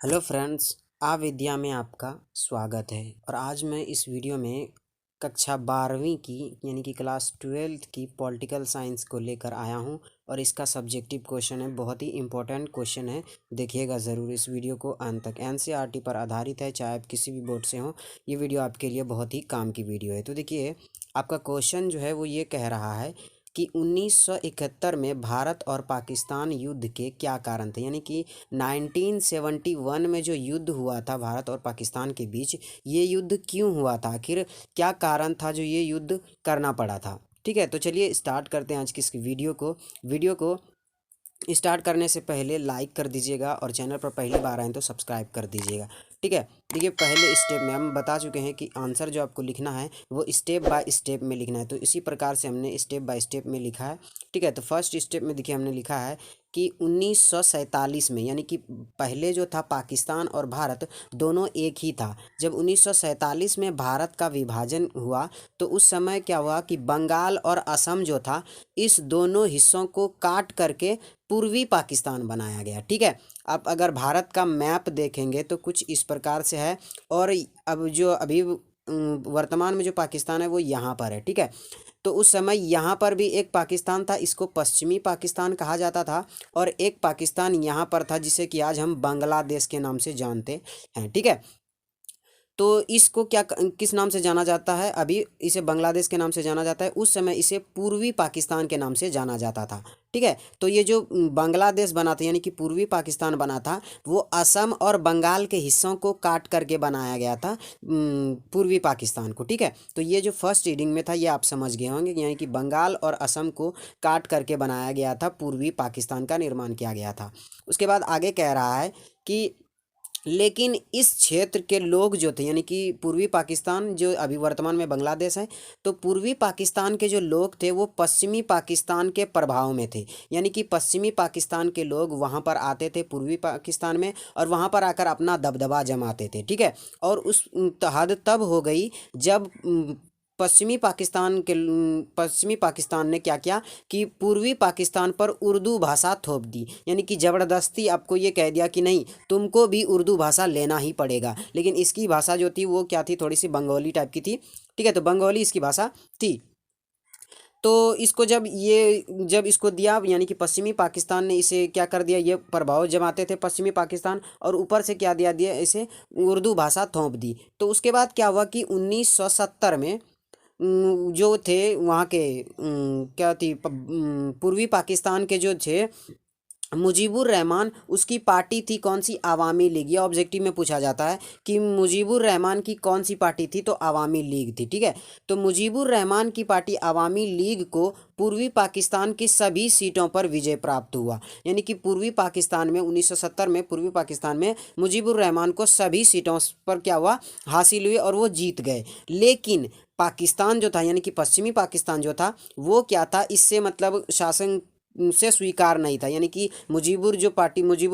Hello friends, आ विद्या में आपका स्वागत है। और आज मैं इस वीडियो में कक्षा 12वीं की यानी कि क्लास 12th की पॉलिटिकल साइंस को लेकर आया हूं। और इसका सब्जेक्टिव क्वेश्चन है, बहुत ही इंपॉर्टेंट क्वेश्चन है। देखिएगा ज़रूर इस वीडियो को अंत तक। एनसीईआरटी पर आधारित है, चाहे आप किसी भी बोर्ड से हो, ये वीडियो आपके लिए बहुत ही काम की वीडियो है। तो देखिए, आपका क्वेश्चन जो है वो ये कह रहा है कि 1971 में भारत और पाकिस्तान युद्ध के क्या कारण थे। यानी कि 1971 में जो युद्ध हुआ था भारत और पाकिस्तान के बीच, ये युद्ध क्यों हुआ था, आखिर क्या कारण था जो ये युद्ध करना पड़ा था। ठीक है, तो चलिए स्टार्ट करते हैं आज की इस वीडियो को स्टार्ट करने से पहले लाइक कर दीजिएगा और चैनल पर पहली बार आए तो सब्सक्राइब कर दीजिएगा। ठीक है, देखिए पहले स्टेप में हम बता चुके हैं कि आंसर जो आपको लिखना है वो स्टेप बाय स्टेप में लिखना है, तो इसी प्रकार से हमने स्टेप बाय स्टेप में लिखा है। ठीक है, तो फर्स्ट स्टेप में देखिए हमने लिखा है कि 1947 में, यानी कि पहले जो था पाकिस्तान और भारत दोनों एक ही था। जब 1947 में भारत का विभाजन हुआ तो उस समय क्या हुआ कि बंगाल और असम जो था, इस दोनों हिस्सों को काट करके पूर्वी पाकिस्तान बनाया गया। ठीक है, आप अगर भारत का मैप देखेंगे तो कुछ इस प्रकार से है। और अब जो अभी वर्तमान में जो पाकिस्तान है वो यहाँ पर है। ठीक है, तो उस समय यहाँ पर भी एक पाकिस्तान था, इसको पश्चिमी पाकिस्तान कहा जाता था। और एक पाकिस्तान यहाँ पर था जिसे कि आज हम बांग्लादेश के नाम से जानते हैं। ठीक है, तो इसको क्या किस नाम से जाना जाता है, अभी इसे बांग्लादेश के नाम से जाना जाता है, उस समय इसे पूर्वी पाकिस्तान के नाम से जाना जाता था। ठीक है, तो ये जो बांग्लादेश बना था यानी कि पूर्वी पाकिस्तान बना था, वो असम और बंगाल के हिस्सों को काट करके बनाया गया था पूर्वी पाकिस्तान को। ठीक है, तो ये जो फर्स्ट रीडिंग में था ये आप समझ गए होंगे, यानी कि बंगाल और असम को काट करके बनाया गया था, पूर्वी पाकिस्तान का निर्माण किया गया था। उसके बाद आगे कह रहा है कि लेकिन इस क्षेत्र के लोग जो थे, यानी कि पूर्वी पाकिस्तान जो अभी वर्तमान में बांग्लादेश है, तो पूर्वी पाकिस्तान के जो लोग थे वो पश्चिमी पाकिस्तान के प्रभाव में थे। यानी कि पश्चिमी पाकिस्तान के लोग वहाँ पर आते थे पूर्वी पाकिस्तान में, और वहाँ पर आकर अपना दबदबा जमाते थे। ठीक है, और उस हद तब हो गई जब पश्चिमी पाकिस्तान ने क्या किया कि पूर्वी पाकिस्तान पर उर्दू भाषा थोप दी। यानी कि ज़बरदस्ती आपको ये कह दिया कि नहीं, तुमको भी उर्दू भाषा लेना ही पड़ेगा। लेकिन इसकी भाषा जो थी वो क्या थी, थोड़ी सी बंगाली टाइप की थी। ठीक है, तो बंगाली इसकी भाषा थी। तो इसको जब इसको दिया, यानी कि पश्चिमी पाकिस्तान ने इसे क्या कर दिया, ये प्रभाव जमाते थे पश्चिमी पाकिस्तान, और ऊपर से क्या दिया दिया इसे उर्दू भाषा थोप दी। तो उसके बाद क्या हुआ कि 1970 में जो थे वहाँ के क्या थी पूर्वी पाकिस्तान के जो थे मुजीबुर रहमान, उसकी पार्टी थी कौन सी, आवामी लीग। ये ऑब्जेक्टिव में पूछा जाता है कि मुजीबुर रहमान की कौन सी पार्टी थी, तो आवामी लीग थी। ठीक है, तो मुजीबुर रहमान की पार्टी आवामी लीग को पूर्वी पाकिस्तान की सभी सीटों पर विजय प्राप्त हुआ। यानी कि पूर्वी पाकिस्तान में 1970 में पूर्वी पाकिस्तान में मुजीबुर रहमान को सभी सीटों पर क्या हुआ, हासिल हुई और वो जीत गए। लेकिन पाकिस्तान जो था, यानी कि पश्चिमी पाकिस्तान जो था, वो क्या था, इससे मतलब शासन से स्वीकार नहीं था। यानी कि मुजीबुर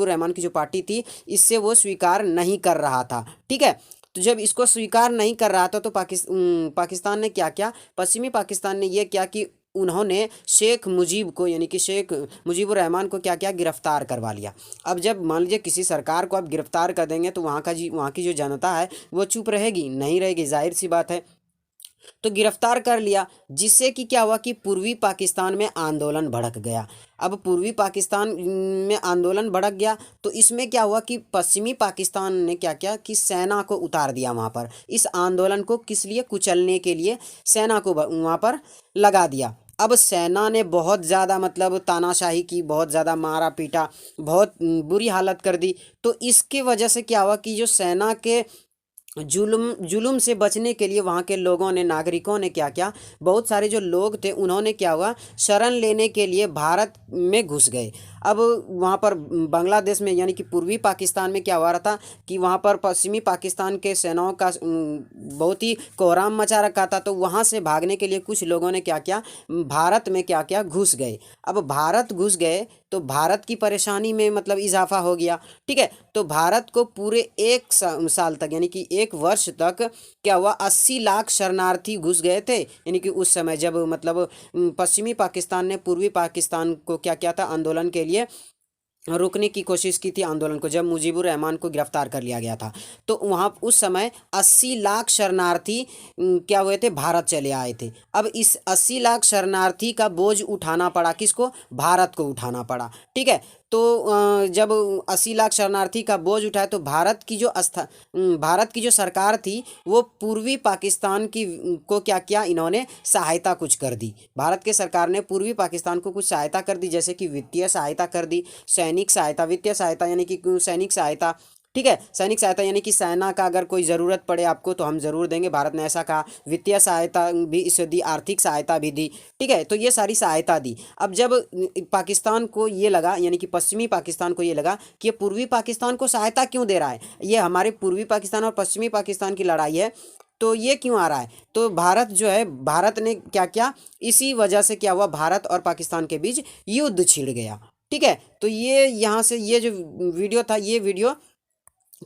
रहमान की जो पार्टी थी, इससे वो स्वीकार नहीं कर रहा था। ठीक है, तो जब इसको स्वीकार नहीं कर रहा था तो पाकिस्तान ने क्या किया, पश्चिमी पाकिस्तान ने ये किया कि उन्होंने शेख मुजीब को, यानी कि शेख मुजीबुर रहमान को क्या किया, गिरफ्तार करवा लिया। अब जब मान लीजिए किसी सरकार को आप गिरफ्तार कर देंगे तो वहाँ की जो जनता है वो चुप रहेगी, नहीं रहेगी, जाहिर सी बात है। तो गिरफ्तार कर लिया, जिससे कि क्या हुआ कि पूर्वी पाकिस्तान में आंदोलन भड़क गया। अब पूर्वी पाकिस्तान में आंदोलन भड़क गया तो इसमें क्या हुआ कि पश्चिमी पाकिस्तान ने क्या किया कि सेना को उतार दिया वहाँ पर, इस आंदोलन को किस लिए, कुचलने के लिए सेना को वहाँ पर लगा दिया। अब सेना ने बहुत ज़्यादा मतलब तानाशाही की, बहुत ज़्यादा मारा पीटा, बहुत बुरी हालत कर दी। तो इसके वजह से क्या हुआ कि जो सेना के जुल्म से बचने के लिए वहाँ के लोगों ने, नागरिकों ने क्या किया, बहुत सारे जो लोग थे उन्होंने क्या हुआ, शरण लेने के लिए भारत में घुस गए। अब वहाँ पर बांग्लादेश में, यानी कि पूर्वी पाकिस्तान में क्या हुआ रहा था कि वहाँ पर पश्चिमी पाकिस्तान के सेनाओं का बहुत ही कोहराम मचा रखा था। तो वहाँ से भागने के लिए कुछ लोगों ने क्या किया, भारत में क्या किया, घुस गए। अब भारत घुस गए तो भारत की परेशानी में मतलब इजाफा हो गया। ठीक है, तो भारत को पूरे एक साल तक, यानी कि एक वर्ष तक क्या हुआ, 80 लाख शरणार्थी घुस गए थे। यानी कि उस समय जब मतलब पश्चिमी पाकिस्तान ने पूर्वी पाकिस्तान को क्या किया था, आंदोलन के लिए रोकने की कोशिश की थी आंदोलन को, जब मुजीबुर रहमान को गिरफ्तार कर लिया गया था। तो वहाँ उस समय 80 लाख शरणार्थी क्या हुए थे, भारत चले आए थे। अब इस 80 लाख शरणार्थी का बोझ उठाना पड़ा किसको, भारत को उठाना पड़ा। ठीक है, तो जब 80 लाख शरणार्थी का बोझ उठाए तो भारत की जो सरकार थी वो पूर्वी पाकिस्तान की को क्या किया, इन्होंने सहायता कुछ कर दी। भारत के सरकार ने पूर्वी पाकिस्तान को कुछ सहायता कर दी, जैसे कि वित्तीय सहायता कर दी, सैनिक सहायता, वित्तीय सहायता यानी कि सैनिक सहायता। ठीक है, सैनिक सहायता यानी कि सेना का अगर कोई ज़रूरत पड़े आपको तो हम ज़रूर देंगे, भारत ने ऐसा कहा। वित्तीय सहायता भी इसे दी, आर्थिक सहायता भी दी। ठीक है, तो ये सारी सहायता दी। अब जब पाकिस्तान को ये लगा, यानी कि पश्चिमी पाकिस्तान को ये लगा कि ये पूर्वी पाकिस्तान को सहायता क्यों दे रहा है, ये हमारे पूर्वी पाकिस्तान और पश्चिमी पाकिस्तान की लड़ाई है, तो ये क्यों आ रहा है। तो भारत जो है, भारत ने क्या किया, इसी वजह से क्या हुआ, भारत और पाकिस्तान के बीच युद्ध छिड़ गया। ठीक है, तो ये यहाँ से ये जो वीडियो था, ये वीडियो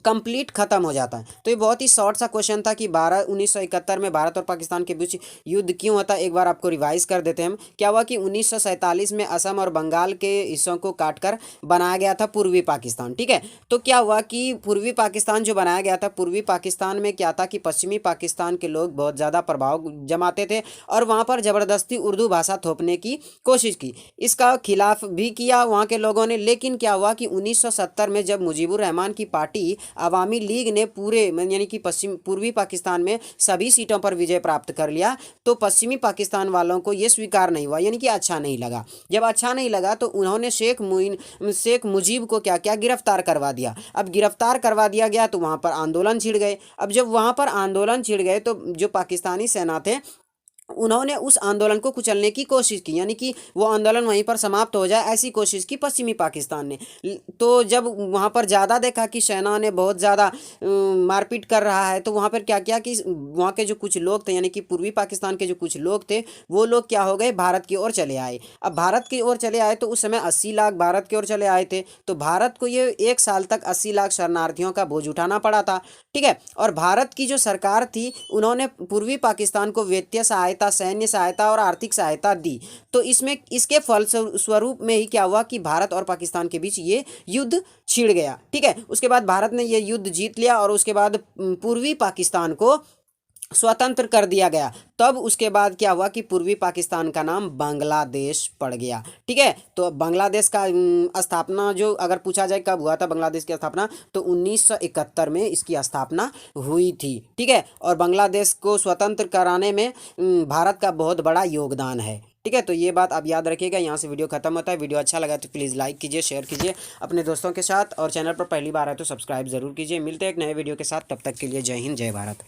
कंप्लीट खत्म हो जाता है। तो ये बहुत ही शॉर्ट सा क्वेश्चन था कि 1971 में भारत और पाकिस्तान के बीच युद्ध क्यों होता है। एक बार आपको रिवाइज कर देते हैं हम। क्या हुआ कि 1947 में असम और बंगाल के हिस्सों को काटकर बनाया गया था पूर्वी पाकिस्तान। ठीक है, तो क्या हुआ कि पूर्वी पाकिस्तान जो बनाया गया था, पूर्वी पाकिस्तान में क्या था कि पश्चिमी पाकिस्तान के लोग बहुत ज़्यादा प्रभाव जमाते थे और वहाँ पर ज़बरदस्ती उर्दू भाषा थोपने की कोशिश की। इसका खिलाफ भी किया वहाँ के लोगों ने। लेकिन क्या हुआ कि 1970 में जब मुजीबुर रहमान की पार्टी अवामी लीग ने पूरे यानी कि पूर्वी पाकिस्तान में सभी सीटों पर विजय प्राप्त कर लिया, तो पश्चिमी पाकिस्तान वालों को ये स्वीकार नहीं हुआ, यानी कि अच्छा नहीं लगा। जब अच्छा नहीं लगा तो उन्होंने शेख मुजीब को क्या किया, गिरफ्तार करवा दिया। अब गिरफ्तार करवा दिया गया तो वहाँ पर आंदोलन छिड़ गए। अब जब वहाँ पर आंदोलन छिड़ गए तो जो पाकिस्तानी सेना थे उन्होंने उस आंदोलन को कुचलने की कोशिश की, यानी कि वो आंदोलन वहीं पर समाप्त हो जाए ऐसी कोशिश की पश्चिमी पाकिस्तान ने। तो जब वहाँ पर ज़्यादा देखा कि सेना ने बहुत ज़्यादा मारपीट कर रहा है, तो वहाँ पर क्या किया कि वहाँ के जो कुछ लोग थे, यानी कि पूर्वी पाकिस्तान के जो कुछ लोग थे, वो लोग क्या हो गए, भारत की ओर चले आए। अब भारत की ओर चले आए तो उस समय 80 लाख भारत की ओर चले आए थे, तो भारत को ये 1 साल तक 80 लाख शरणार्थियों का बोझ उठाना पड़ा था। ठीक है, और भारत की जो सरकार थी उन्होंने पूर्वी पाकिस्तान को वित्तीय सहायता, सैन्य सहायता और आर्थिक सहायता दी। तो इसमें इसके फल स्वरूप में ही क्या हुआ कि भारत और पाकिस्तान के बीच ये युद्ध छिड़ गया। ठीक है, उसके बाद भारत ने ये युद्ध जीत लिया और उसके बाद पूर्वी पाकिस्तान को स्वतंत्र कर दिया गया। तब उसके बाद क्या हुआ कि पूर्वी पाकिस्तान का नाम बांग्लादेश पड़ गया। ठीक है, तो बांग्लादेश का स्थापना जो अगर पूछा जाए कब हुआ था बांग्लादेश की स्थापना, तो 1971 में इसकी स्थापना हुई थी। ठीक है, और बांग्लादेश को स्वतंत्र कराने में भारत का बहुत बड़ा योगदान है। ठीक है, तो ये बात आप याद रखिएगा। यहाँ से वीडियो खत्म होता है। वीडियो अच्छा लगा तो प्लीज़ लाइक कीजिए, शेयर कीजिए अपने दोस्तों के साथ, और चैनल पर पहली बार आए तो सब्सक्राइब जरूर कीजिए। मिलते हैं एक नए वीडियो के साथ, तब तक के लिए जय हिंद, जय भारत।